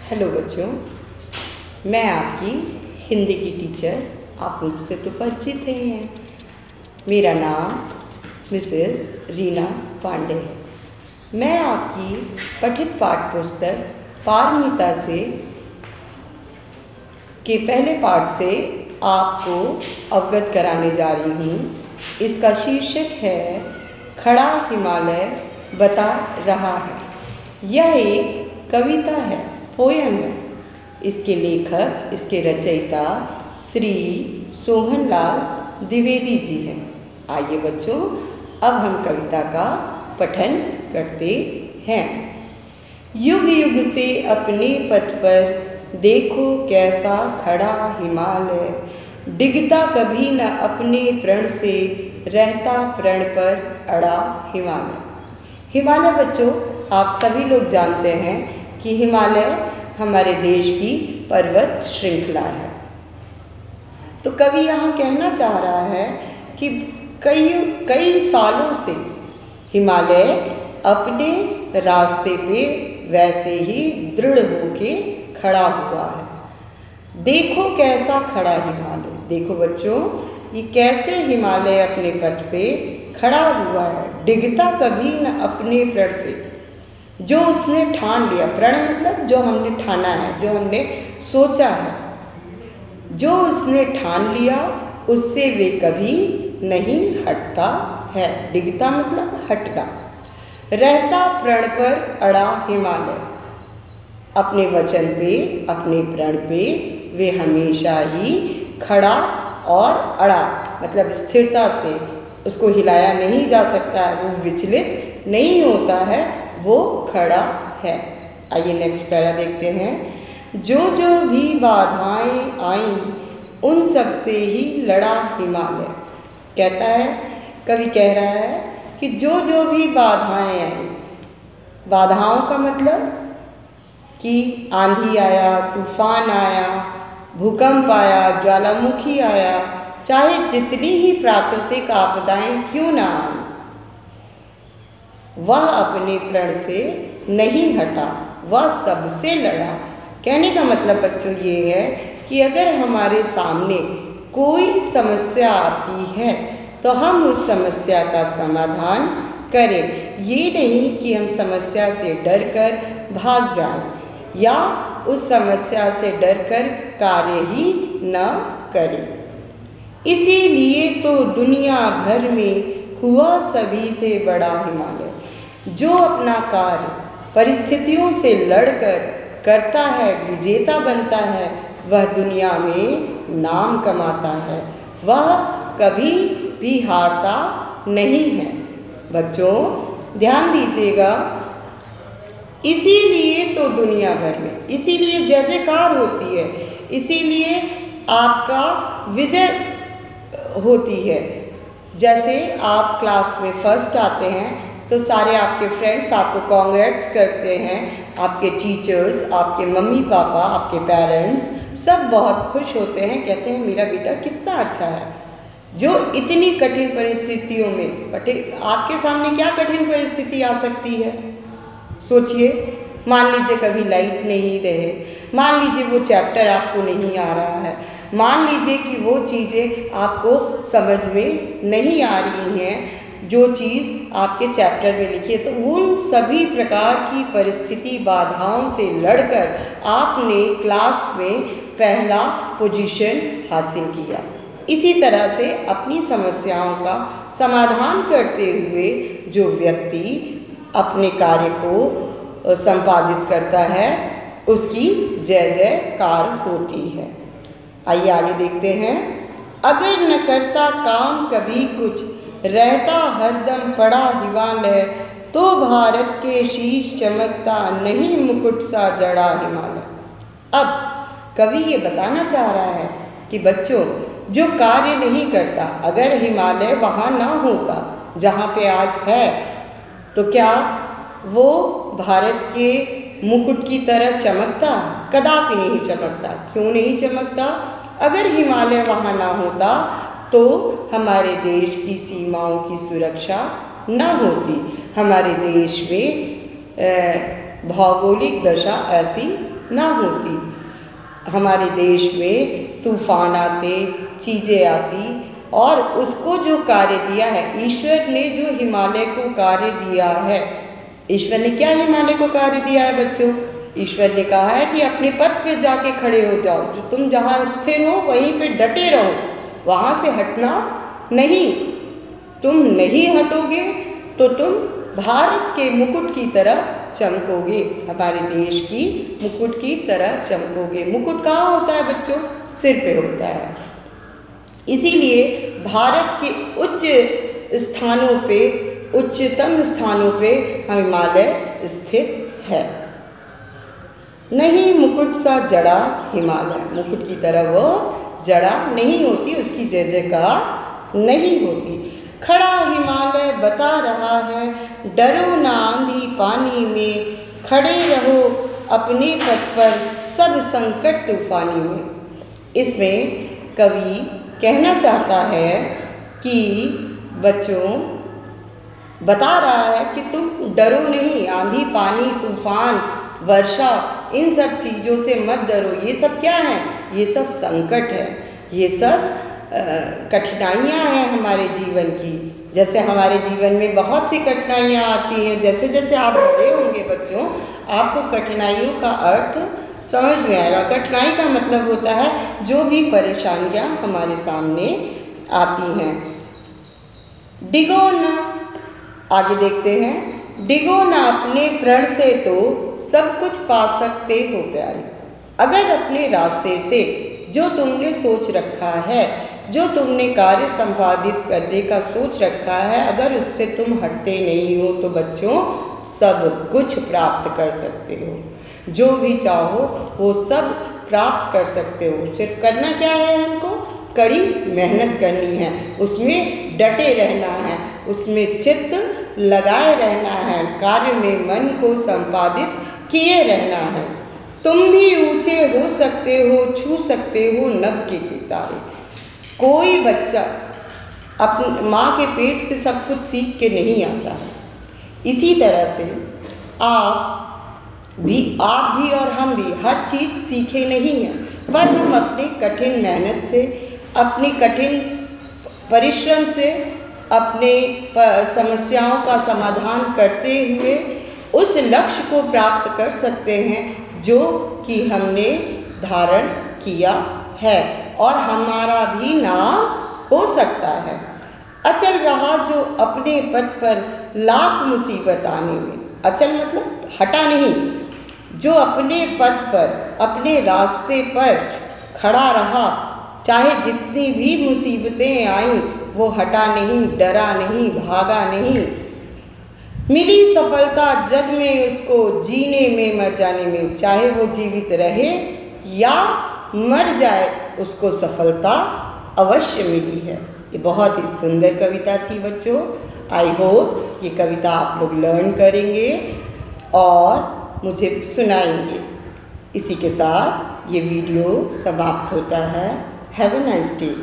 Hello बच्चों, मैं आपकी हिंदी की टीचर। आप मुझसे तो परिचित ही हैं। मेरा नाम मिसेस रीना पांडे है। मैं आपकी पठित पाठ पुस्तक पारमिता से के पहले पाठ से आपको अवगत कराने जा रही हूँ। इसका शीर्षक है खड़ा हिमालय बता रहा है। यह एक कविता है, पोयम है। इसके लेखक, इसके रचयिता श्री सोहनलाल द्विवेदी जी हैं। आइए बच्चों, अब हम कविता का पठन करते हैं। युग युग से अपने पथ पर देखो कैसा खड़ा हिमालय, डिगता कभी न अपने प्रण से, रहता प्रण पर अड़ा हिमालय। हिमालय बच्चों, आप सभी लोग जानते हैं कि हिमालय हमारे देश की पर्वत श्रृंखला है। तो कवि यहाँ कहना चाह रहा है कि कई सालों से हिमालय अपने रास्ते पे वैसे ही दृढ़ होके खड़ा हुआ है। देखो कैसा खड़ा हिमालय। देखो बच्चों, ये कैसे हिमालय अपने पथ पे खड़ा हुआ है। डिगता कभी न अपने प्रण से, जो उसने ठान लिया। प्रण मतलब जो हमने ठाना है, जो हमने सोचा है, जो उसने ठान लिया उससे वे कभी नहीं हटता है। डिगता मतलब हटना। रहता प्रण पर अड़ा हिमालय, अपने वचन पे, अपने प्रण पे वे हमेशा ही खड़ा और अड़ा मतलब स्थिरता से, उसको हिलाया नहीं जा सकता है, वो विचलित नहीं होता है, वो खड़ा है। आइए नेक्स्ट पैरा देखते हैं। जो जो भी बाधाएं आईं उन सब से ही लड़ा हिमालय। कहता है, कवि कह रहा है कि जो जो भी बाधाएं आई, बाधाओं का मतलब कि आंधी आया, तूफान आया, भूकंप आया, ज्वालामुखी आया, चाहे जितनी ही प्राकृतिक आपदाएं क्यों ना आए, वह अपने प्रण से नहीं हटा, वह सबसे लड़ा। कहने का मतलब बच्चों ये है कि अगर हमारे सामने कोई समस्या आती है तो हम उस समस्या का समाधान करें। ये नहीं कि हम समस्या से डरकर भाग जाएं या उस समस्या से डरकर कार्य ही न करें। इसीलिए तो दुनिया भर में हुआ सभी से बड़ा हिमालय। जो अपना कार्य परिस्थितियों से लड़कर करता है, विजेता बनता है, वह दुनिया में नाम कमाता है, वह कभी भी हारता नहीं है। बच्चों ध्यान दीजिएगा, इसीलिए तो दुनिया भर में, इसीलिए जय जयकार होती है, इसीलिए आपका विजय होती है। जैसे आप क्लास में फर्स्ट आते हैं तो सारे आपके फ्रेंड्स आपको कांग्रेट्स करते हैं, आपके टीचर्स, आपके मम्मी पापा, आपके पेरेंट्स सब बहुत खुश होते हैं, कहते हैं मेरा बेटा कितना अच्छा है। जो इतनी कठिन परिस्थितियों में, आपके सामने क्या कठिन परिस्थिति आ सकती है सोचिए। मान लीजिए कभी लाइट नहीं रहे, मान लीजिए वो चैप्टर आपको नहीं आ रहा है, मान लीजिए कि वो चीज़ें आपको समझ में नहीं आ रही हैं जो चीज़ आपके चैप्टर में लिखी है। तो उन सभी प्रकार की परिस्थिति बाधाओं से लड़कर आपने क्लास में पहला पोजीशन हासिल किया। इसी तरह से अपनी समस्याओं का समाधान करते हुए जो व्यक्ति अपने कार्य को संपादित करता है उसकी जय जयकार होती है। आइए आगे देखते हैं। अगर न करता काम कभी कुछ, रहता हरदम पड़ा हिमालय, तो भारत के शीश चमकता नहीं मुकुट सा जड़ा हिमालय। अब कवि ये बताना चाह रहा है कि बच्चों जो कार्य नहीं करता, अगर हिमालय वहाँ ना होता जहाँ पे आज है, तो क्या वो भारत के मुकुट की तरह चमकता? कदापि नहीं चमकता। क्यों नहीं चमकता? अगर हिमालय वहाँ ना होता तो हमारे देश की सीमाओं की सुरक्षा न होती, हमारे देश में भौगोलिक दशा ऐसी ना होती। हमारे देश में तूफान आते, चीज़ें आती, और उसको जो कार्य दिया है ईश्वर ने, जो हिमालय को कार्य दिया है, ईश्वर ने क्या हिमालय को कार्य दिया है बच्चों? ईश्वर ने कहा है कि अपने पथ पे जाके खड़े हो जाओ, जो तुम जहाँ स्थिर हो वहीं पे डटे रहो, वहाँ से हटना नहीं। तुम नहीं हटोगे तो तुम भारत के मुकुट की तरह चमकोगे, हमारे देश की मुकुट की तरह चमकोगे। मुकुट कहाँ होता है बच्चों? सिर पे होता है। इसीलिए भारत के उच्च स्थानों पे, उच्चतम स्थानों पे हिमालय स्थित है। नहीं मुकुट सा जड़ा हिमालय, मुकुट की तरह वो जड़ा नहीं होती, उसकी जय जयकार नहीं होती। खड़ा हिमालय बता रहा है, डरो ना आंधी पानी में, खड़े रहो अपने पथ पर सब संकट तूफानी में। इसमें कवि कहना चाहता है कि बच्चों, बता रहा है कि तुम डरो नहीं, आंधी पानी तूफान वर्षा इन सब चीज़ों से मत डरो। ये सब क्या है? ये सब संकट है, ये सब कठिनाइयाँ हैं हमारे जीवन की। जैसे हमारे जीवन में बहुत सी कठिनाइयाँ आती हैं, जैसे जैसे आप बड़े होंगे बच्चों, आपको कठिनाइयों का अर्थ समझ में आएगा। कठिनाई का मतलब होता है जो भी परेशानियाँ हमारे सामने आती हैं। डिगो ना, आगे देखते हैं, डिगो ना अपने प्रण से तो सब कुछ पा सकते हो प्यारे। अगर अपने रास्ते से जो तुमने सोच रखा है, जो तुमने कार्य संपादित करने का सोच रखा है, अगर उससे तुम हटते नहीं हो तो बच्चों सब कुछ प्राप्त कर सकते हो। जो भी चाहो वो सब प्राप्त कर सकते हो। सिर्फ करना क्या है? हमको कड़ी मेहनत करनी है, उसमें डटे रहना है, उसमें चित्त लगाए रहना है, कार्य में मन को संपादित किए रहना है। तुम भी ऊंचे हो सकते हो, छू सकते हो नभ के तारे। कोई बच्चा अपनी माँ के पेट से सब कुछ सीख के नहीं आता है। इसी तरह से आप भी और हम भी हर चीज़ सीखे नहीं हैं, पर हम अपनी कठिन मेहनत से, अपनी कठिन परिश्रम से, अपने समस्याओं का समाधान करते हुए उस लक्ष्य को प्राप्त कर सकते हैं जो कि हमने धारण किया है, और हमारा भी नाम हो सकता है। अचल रहा जो अपने पथ पर लाख मुसीबत आने में, अचल मतलब हटा नहीं, जो अपने पथ पर, अपने रास्ते पर खड़ा रहा, चाहे जितनी भी मुसीबतें आईं वो हटा नहीं, डरा नहीं, भागा नहीं। मिली सफलता जग में उसको जीने में मर जाने में, चाहे वो जीवित रहे या मर जाए उसको सफलता अवश्य मिली है। ये बहुत ही सुंदर कविता थी बच्चों। आई होप ये कविता आप लोग लर्न करेंगे और मुझे सुनाएंगे। इसी के साथ ये वीडियो समाप्त होता है। Have a nice day.